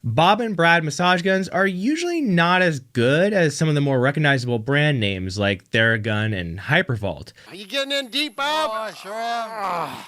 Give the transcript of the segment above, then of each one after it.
Bob and Brad massage guns are usually not as good as some of the more recognizable brand names like Theragun and Hypervolt. Are you getting in deep, Bob? Oh, I sure am.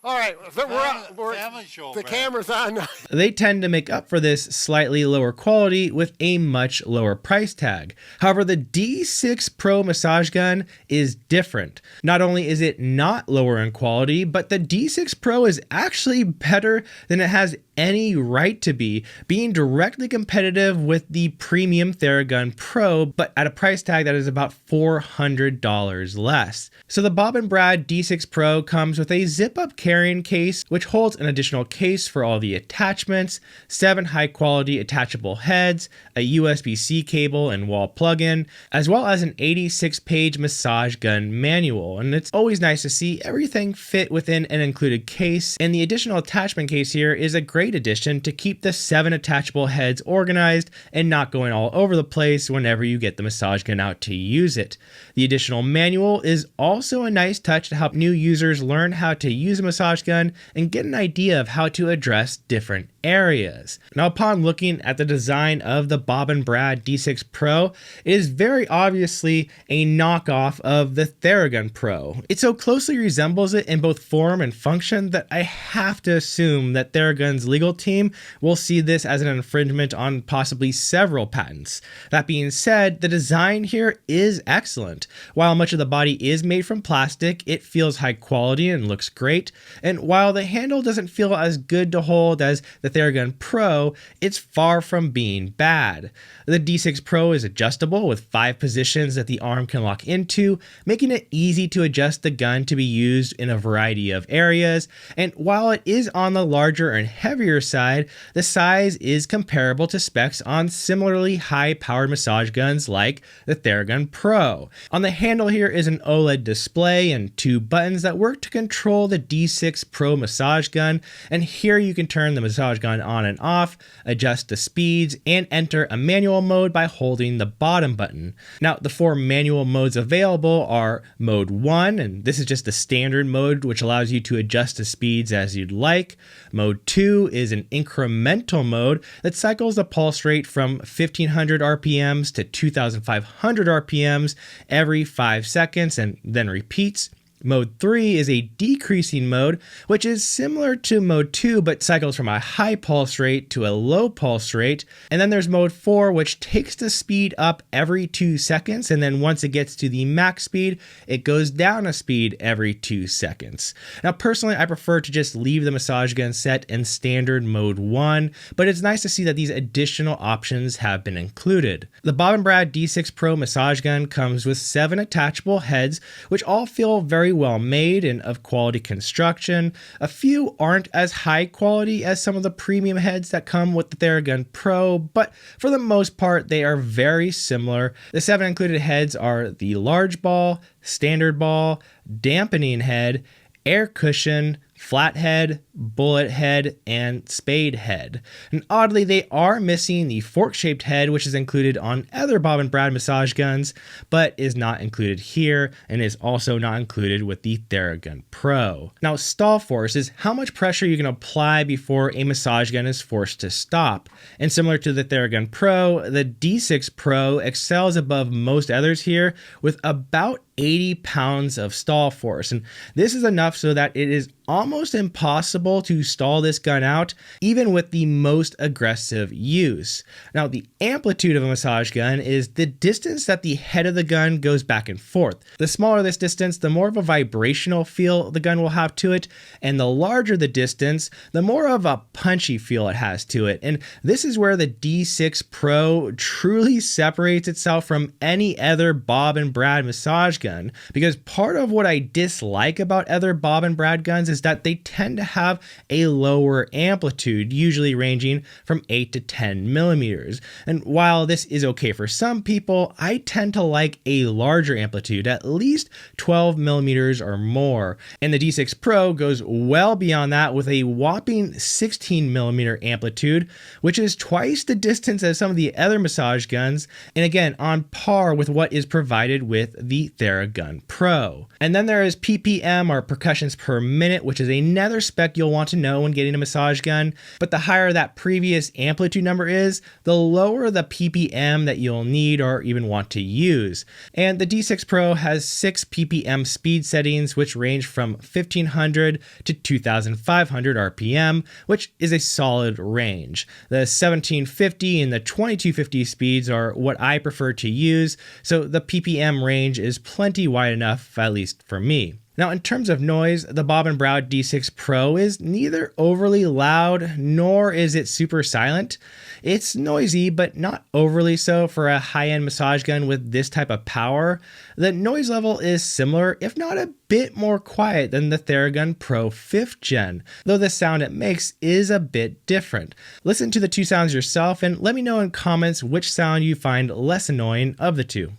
All right, Family show, the man. camera's on. They tend to make up for this slightly lower quality with a much lower price tag. However, the D6 Pro massage gun is different. Not only is it not lower in quality, but the D6 Pro is actually better than it has any right to be, being directly competitive with the premium Theragun Pro, but at a price tag that is about $400 less. So the Bob and Brad D6 Pro comes with a zip-up carrying case, which holds an additional case for all the attachments, 7 high-quality attachable heads, a USB-C cable and wall plug-in, as well as an 86-page massage gun manual. And it's always nice to see everything fit within an included case, and the additional attachment case here is a great addition to keep the 7 attachable heads organized and not going all over the place whenever you get the massage gun out to use it. The additional manual is also a nice touch to help new users learn how to use a massage gun and get an idea of how to address different areas. Now, upon looking at the design of the Bob and Brad D6 Pro, it is very obviously a knockoff of the Theragun Pro. It so closely resembles it in both form and function that I have to assume that Theragun's legal team will see this as an infringement on possibly several patents. That being said, the design here is excellent. While much of the body is made from plastic, it feels high quality and looks great, and while the handle doesn't feel as good to hold as the Theragun Pro, it's far from being bad. The D6 Pro is adjustable with 5 positions that the arm can lock into, making it easy to adjust the gun to be used in a variety of areas, and while it is on the larger and heavier side, the size is comparable to specs on similarly high-powered massage guns like the Theragun Pro. On the handle here is an OLED display and 2 buttons that work to control the D6 Pro massage gun, and here you can turn the massage gun on and off, adjust the speeds, and enter a manual mode by holding the bottom button. Now, the 4 manual modes available are Mode 1, and this is just the standard mode which allows you to adjust the speeds as you'd like. Mode 2 is an incremental mode that cycles the pulse rate from 1500 RPMs to 2500 RPMs every 5 seconds and then repeats. Mode 3 is a decreasing mode, which is similar to Mode 2 but cycles from a high pulse rate to a low pulse rate. And then there's Mode 4, which takes the speed up every 2 seconds, and then once it gets to the max speed, it goes down a speed every 2 seconds. Now, personally, I prefer to just leave the massage gun set in standard Mode 1, but it's nice to see that these additional options have been included. The Bob and Brad D6 Pro massage gun comes with 7 attachable heads, which all feel very well made and of quality construction. A few aren't as high quality as some of the premium heads that come with the Theragun Pro, but for the most part they are very similar. The 7 included heads are the large ball, standard ball, dampening head, air cushion, flat head, bullet head, and spade head. And oddly, they are missing the fork-shaped head, which is included on other Bob and Brad massage guns, but is not included here, and is also not included with the Theragun Pro. Now, stall force is how much pressure you can apply before a massage gun is forced to stop. And similar to the Theragun Pro, the D6 Pro excels above most others here with about 80 pounds of stall force, and this is enough so that it is almost impossible to stall this gun out, even with the most aggressive use. Now, the amplitude of a massage gun is the distance that the head of the gun goes back and forth. The smaller this distance, the more of a vibrational feel the gun will have to it, and the larger the distance, the more of a punchy feel it has to it. And this is where the D6 Pro truly separates itself from any other Bob and Brad massage gun, because part of what I dislike about other Bob and Brad guns is that they tend to have a lower amplitude, usually ranging from 8 to 10 millimeters. And while this is okay for some people, I tend to like a larger amplitude, at least 12 millimeters or more. And the D6 Pro goes well beyond that with a whopping 16 millimeter amplitude, which is twice the distance as some of the other massage guns, and again, on par with what is provided with the Theragun Theragun Pro. And then there is PPM, or percussions per minute, which is another spec you'll want to know when getting a massage gun. But the higher that previous amplitude number is, the lower the PPM that you'll need or even want to use. And the D6 Pro has 6 PPM speed settings, which range from 1500 to 2500 RPM, which is a solid range. The 1750 and the 2250 speeds are what I prefer to use, so the PPM range is plenty wide enough, at least for me. Now, in terms of noise, the Bob & Brow D6 Pro is neither overly loud nor is it super silent. It's noisy, but not overly so for a high-end massage gun with this type of power. The noise level is similar, if not a bit more quiet than the Theragun Pro 5th Gen, though the sound it makes is a bit different. Listen to the two sounds yourself and let me know in comments which sound you find less annoying of the two.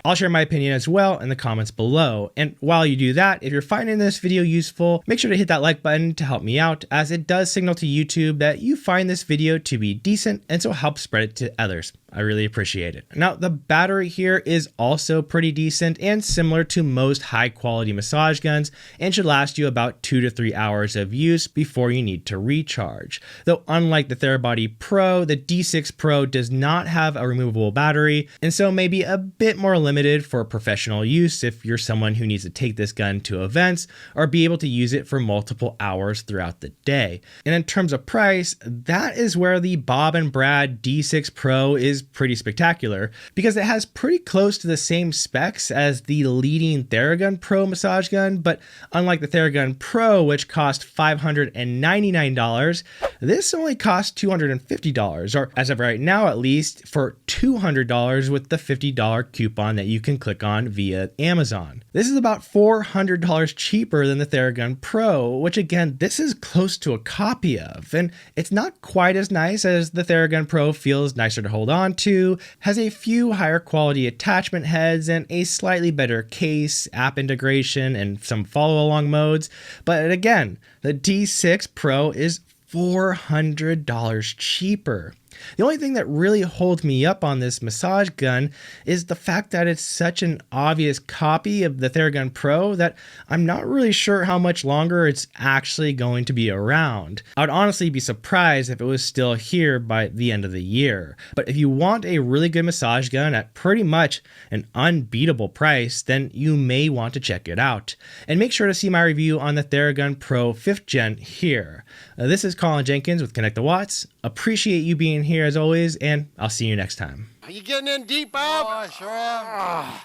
I'll share my opinion as well in the comments below. And while you do that, if you're finding this video useful, make sure to hit that like button to help me out, as it does signal to YouTube that you find this video to be decent, and so help spread it to others. I really appreciate it. Now, the battery here is also pretty decent and similar to most high quality massage guns, and should last you about 2 to 3 hours of use before you need to recharge. Though unlike the Therabody Pro, the D6 Pro does not have a removable battery, and so may be a bit more limited for professional use if you're someone who needs to take this gun to events or be able to use it for multiple hours throughout the day. And in terms of price, that is where the Bob & Brad D6 Pro is pretty spectacular, because it has pretty close to the same specs as the leading Theragun Pro massage gun, but unlike the Theragun Pro, which cost $599, this only costs $250, or as of right now at least, for $200 with the $50 coupon that you can click on via Amazon. This is about $400 cheaper than the Theragun Pro, which again, this is close to a copy of, and it's not quite as nice as the Theragun Pro feels nicer to hold on to, has a few higher quality attachment heads and a slightly better case, app integration, and some follow along modes. But again, the D6 Pro is $400 cheaper. The only thing that really holds me up on this massage gun is the fact that it's such an obvious copy of the Theragun Pro that I'm not really sure how much longer it's actually going to be around. I would honestly be surprised if it was still here by the end of the year. But if you want a really good massage gun at pretty much an unbeatable price, then you may want to check it out. And make sure to see my review on the Theragun Pro 5th Gen here. This is Colin Jenkins with Connect the Watts. Appreciate you being here as always, and I'll see you next time. Are you getting in deep, Bob? Oh, I sure am.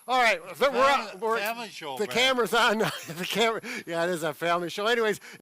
All right, Family show, the man. camera's on. The camera, yeah, it is a family show. Anyways.